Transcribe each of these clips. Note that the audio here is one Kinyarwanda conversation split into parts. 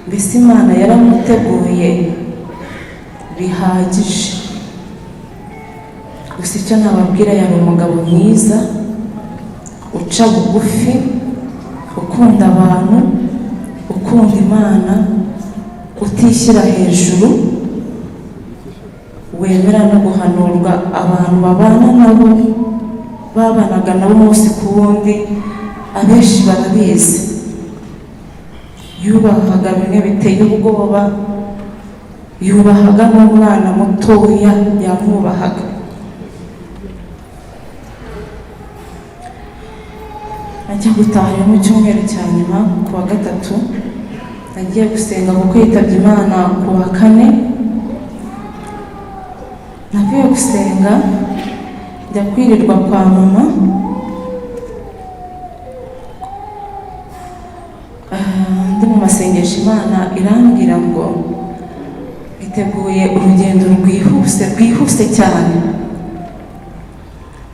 mbese Imana yaramuteguye bihagije. Gusa icyo nababwira, yari umugabo mwiza, uca bugufi, ukunda abantu, ukunda Imana, utishyira hejuru, wemera no guhanurwa abantu babana nabo, babanaga nabo umunsi ku wundi, abenshi barabizi. Yubahaga bimwe biteye ubwoba, yubahaga n'umwana mutoya yamwubahaga. Najya gutaha mu cyumweru cya nyuma ku wa gatatu, nagiye gusenga kuko yitabye Imana ku wa kane. Navuye gusenga njya kwirirwa kwa mama, ndi mu masengesho Imana irambwira ngo iteguye urugendo rwihuse cyane,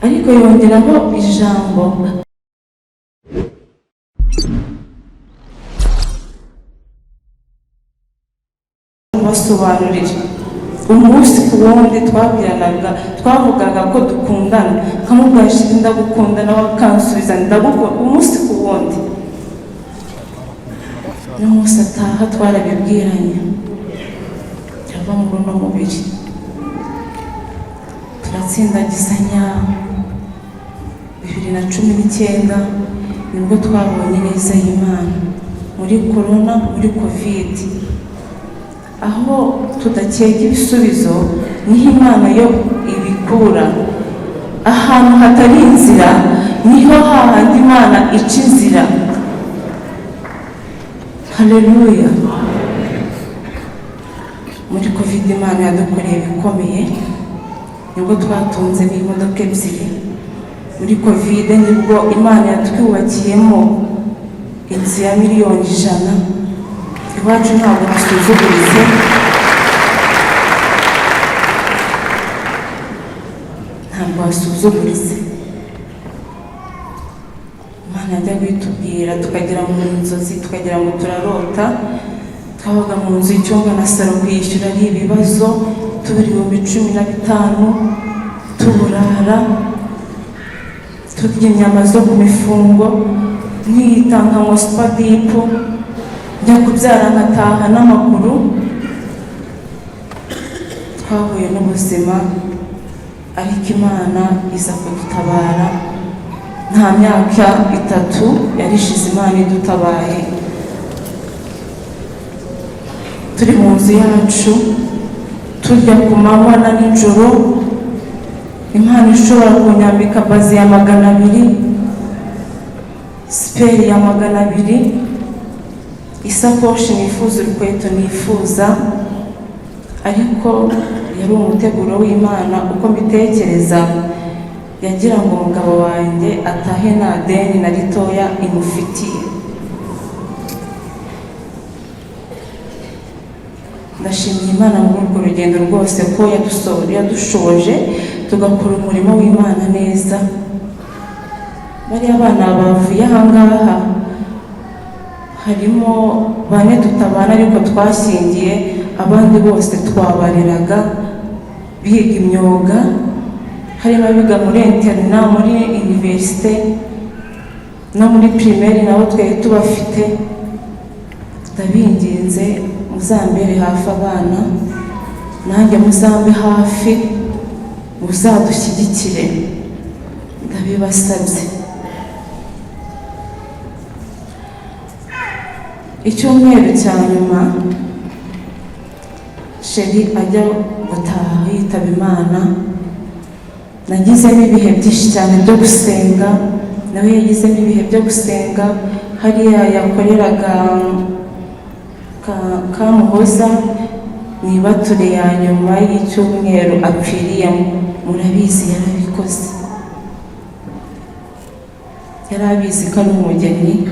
ariko yongeraho ijambo basobanurira. Umunsi ku wundi twavugaga ko dukundana, nkamubwira ati ndagukunda, nawe akansubiza ndagukunda, umunsi ku wundi. N'umunsi ataha twarabibwiranye, yava mu runo mubiri, turatsindagizanya. 2019 nibwo twabonye neza y'Imana muri korona, muri covid, aho tudakeka ibisubizo niho Imana yo ibikura. Ahantu hatari inzira niho hahandi Imana ica inzira. Haleluya. Muri covid Imana yadukoreye ibikomeye, nibwo twatunze n'imodoka ebyiri. Muri covid nibwo Imana yatwubakiyemo inzu ya miliyoni 100. Iwacu ntabwo dusuzuguritse, ntabwo wasuzuguritse. Imana ajya guhitubwira, tukagera mu nzozi, tukagira ngo turarota. Twabaga mu nzu y'icyumba na salo, kwishyura ari ibibazo, tubura 15,000, tuburara, turya inyama zo ku mifungo, nkitanga ngo spadipo, njya kubyara nkataha n'amaguru. Twahuye n'ubuzima, ariko Imana iza kudutabara. Nta myaka 3 yarishize Imana idutabaye. Turi mu nzu yacu, turya ku manywa na nijoro. Imana ishobora kunyambika bazi ya 200, siperi ya 200, isakoshi nifuza, urukweto nifuza. Ariko yari umuteguro w'Imana. Uko mbitekereza, yagira ngo umugabo wanjye atahe nta deni na ritoya imufitiye. Ndashimira Imana muri urwo rugendo rwose ko yadushoboje tugakora umurimo w'Imana neza. Bariya abana bavuye ahangaha harimo 4 tutabana ariko twashingiye, abandi bose twabareraga biga imyuga. Harimo abiga muri interna, muri universite no muri primaire, nabo twari tubafite. Ndabinginze muzambere hafi abana, nanjye muzambe hafi, muzadushyigikire, ndabibasabye. Icyumweru cya nyuma sheri ajya gutaha yitaba Imana. Nagizemo ibihe byinshi cyane byo gusenga, nawe yagizemo ibihe byo gusenga. Hariya yakoreraga Kamuhoza ni bature ya nyuma y'icyumweru apfiriyemo, murabizi yarabikoze, yari abizi ko ari umugeni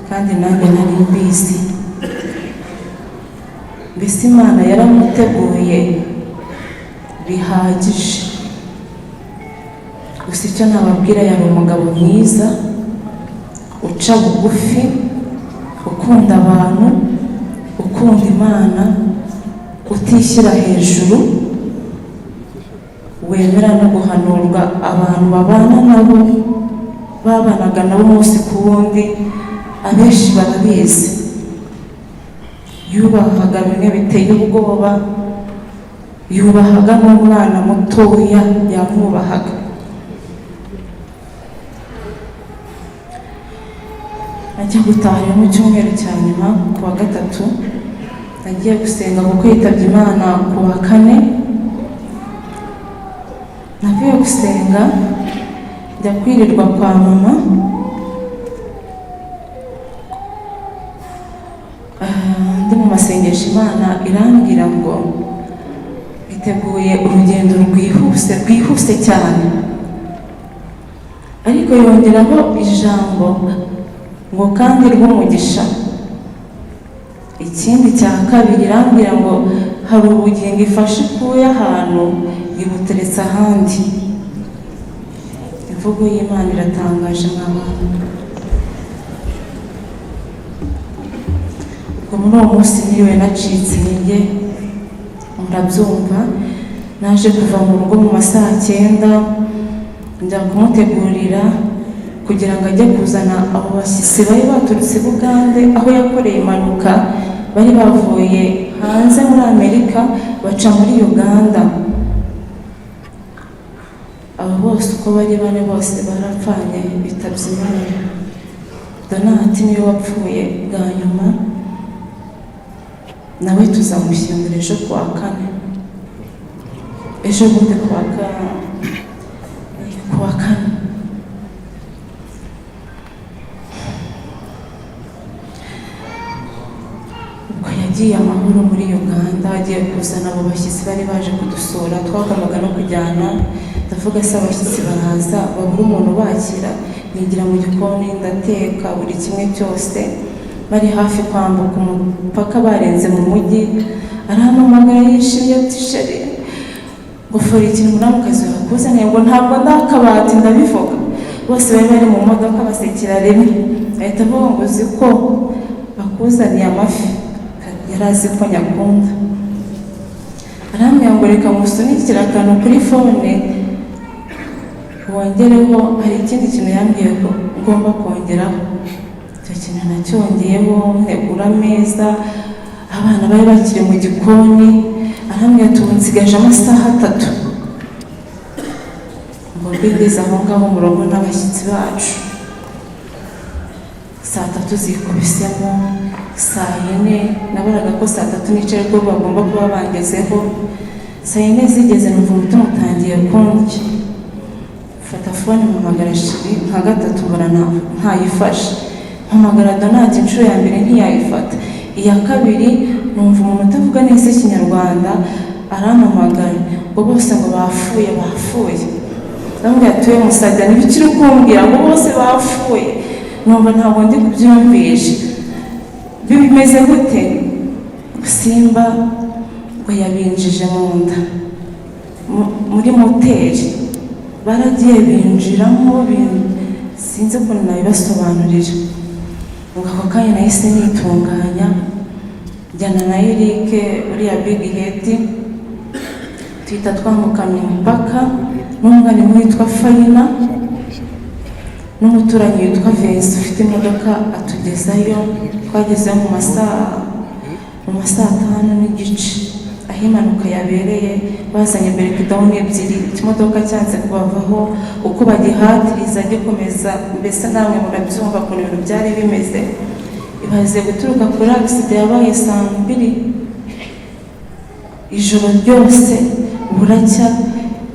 kandi nanjye nari mbizi. Mbese Imana yaramuteguye bihagije. Gusa icyo nababwira, yari umugabo mwiza, uca bugufi, ukunda abantu, ukunda Imana, utishyira hejuru, wemera no guhanurwa abantu babana nabo, babanaga nabo umunsi ku wundi, abenshi barabizi. Yubahaga bimwe biteye ubwoba, yubahaga n'umwana mutoya yamwubahaga. Najya gutaha mu cyumweru cya nyuma ku wa gatatu, nagiye gusenga kuko yitabye Imana ku wa kane. Navuye gusenga njya kwirirwa kwa mama, ndi mu masengesho. Imana irambwira ngo biteguye urugendo rwihuse cyane, ariko yongeraho ijambo ngo kandi rw'umugisha. Ikindi cya kabiri irambwira ngo hari ubugingo ifashe ikuye ahantu ibuteretse ahandi. Imvugo y'Imana iratangaje nk'abantu. Ubwo muri uwo munsi niriwe nacitse intege, murabyumva. Naje kuva mu rugo mu masaha 9 njya kumutegurira kugira ngo ajye kuzana abo bashyitsi bari baturutse Bugande, aho yakoreye impanuka. Bari bavuye hanze muri Amerika baca muri Uganda. Abo bose uko bari bane bose barapfanye bitabye Imana. Donati niwe wapfuye bwa nyuma, nawe tuzamushyingura ejo ku wa kane, ejo bundi ku wa kane. Yagiye amahoro muri Uganda, agiye kuzana abo bashyitsi bari baje kudusura. Twagombaga no kujyana, ndavuga se abashyitsi baraza babura umuntu bakira, nigira mu gikoni ndateka buri kimwe cyose. Bari hafi kwambuka umupaka barenze mu mujyi, arampamagara yishimye ati sheri ngo fora ikintu muramukazi wakuzaniye, ngo ntabwo ndakabati ndabivuga. Bose bari bari mu modoka basekera rimwe, ahita avuga ngo uzi ko bakuzaniye amafi, yari azi ko nyakunda. Arambwira ngo reka musunikire akantu kuri fone wongereho, hari ikindi kintu yambwiye ko ngomba kongeraho. Icyo kintu nacyongeyeho, ntegura ameza, abana bari bakiri mu gikoni. Arambwira ati ubu nsigaje amasaha 3 ngo mbigeze aho ngaho mu rugo n'abashyitsi bacu. Saa 3 zikubisemo, saa 4 nabaraga ko saa 3 nicaye ko bagomba kuba bangezeho. Saa 4 zigeze numva umutima utangiye kundya, fata fone mpamagara shiri nka 3 mbona ntayifashe. Mpamagara Donati inshuro ya mbere ntiyayifata, iya kabiri numva umuntu utavuga neza Ikinyarwanda arampamagara ngo bose ngo bapfuye. Ndamubwira ati we musajya n'ibikiri kumbwira ngo bose bapfuye, numva ntabwo ndi kubyumvisha. Bimeze gute? Simba ngo yabinjije mu nda muri moteri, baragiye binjiramo, sinzi ukuntu nabibasobanurira. Ngo ako kanya nahise nitunganya, njyana na Eric uriya big head, tuhita twambukana umupaka n'umwarimu witwa Fayina n'umuturanyi witwa Vesi ufite imodoka atugezayo. Twagezeyo mu masaa 5:30 aho impanuka yabereye. Bazanye breakdown ebyiri, ikimodoka cyanze kubavaho, uko bagihatiriza gikomeza. Mbese namwe murabyumva ukuntu ibintu byari bimeze. Ibaze guturuka kuri accident yabaye saa 2 ijoro ryose buracya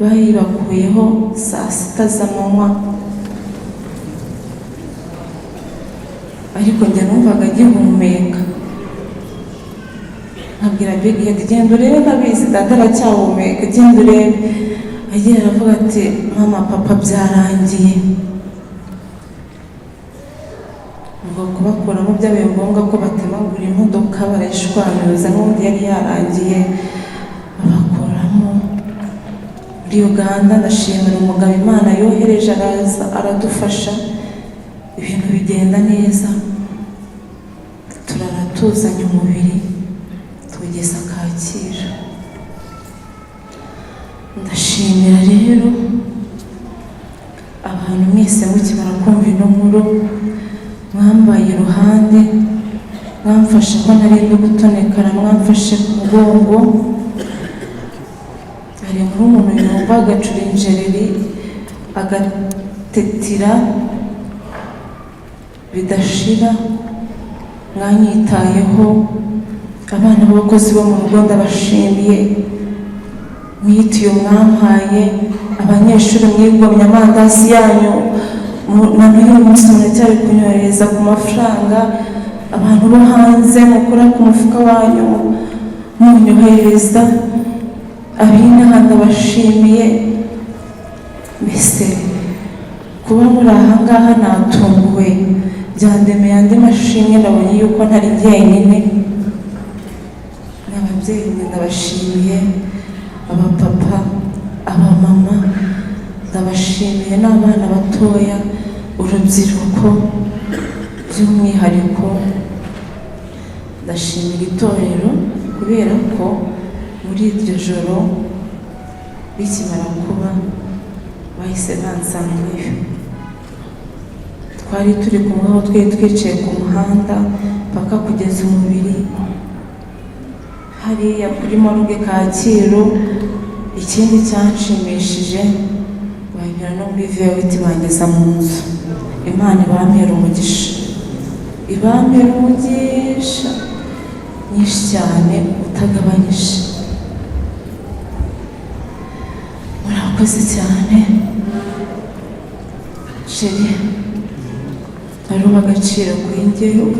bayibakuyeho saa sita z'amanywa, ariko njye numvaga agihumeka. Nkabwira Big Head, genda urebe, ntabizi data aracyahumeka, genda urebe. Agiye aravuga ati mama papa byarangiye. Ubwo kubakuramo byabaye ngombwa ko batemagura imodoka barayishwanyuza, n'ubundi yari yarangiye abakuramo. Muri Uganda ndashimira umugabo Imana yohereje, araza aradufasha, ibintu bigenda neza, turaratuzanya umubiri tugeza Kacyiru. Ndashimira rero abantu mwese mukimara kumva ino nkuru, mwambaye iruhande, mwamfashe ko narindi gutonekana, mwamfashe ku mugongo. Hari nk'umuntu yumva agacura injereri agatetira bidashira, mwanyitayeho. Abana b'abakozi bo mu rugo ndabashimiye, mwitiye mwampaye. Abanyeshuri mwigomye amandazi yanyu, na n'uyu munsi muracyari kunyohereza ku mafaranga. Abantu bo hanze mukora ku mufuka wanyu munyohereza, ab'inaha ndabashimiye. Mbese kuba muri aha ngaha natunguwe, byandemeye andi mashimwe. Ndabonye yuko ntari jyenyine, n'ababyeyi ndabashimiye, abapapa, abamama ndabashimiye, n'abana batoya, urubyiruko by'umwihariko. Ndashimira itorero kubera ko muri iryo joro bikimara kuba bahise bansangayo. Twari turi kumwe aho twari twicaye ku muhanda paka kugeza umubiri hariya kuri morgue Kacyiru. Ikindi cyanshimishije, banyura no muri vewiti bangeza mu nzu. Imana ibampera umugisha, ibampera umugisha nyinshi cyane utagabanyije. Murakoze cyane. Sheri ari agaciro kuri njyewe.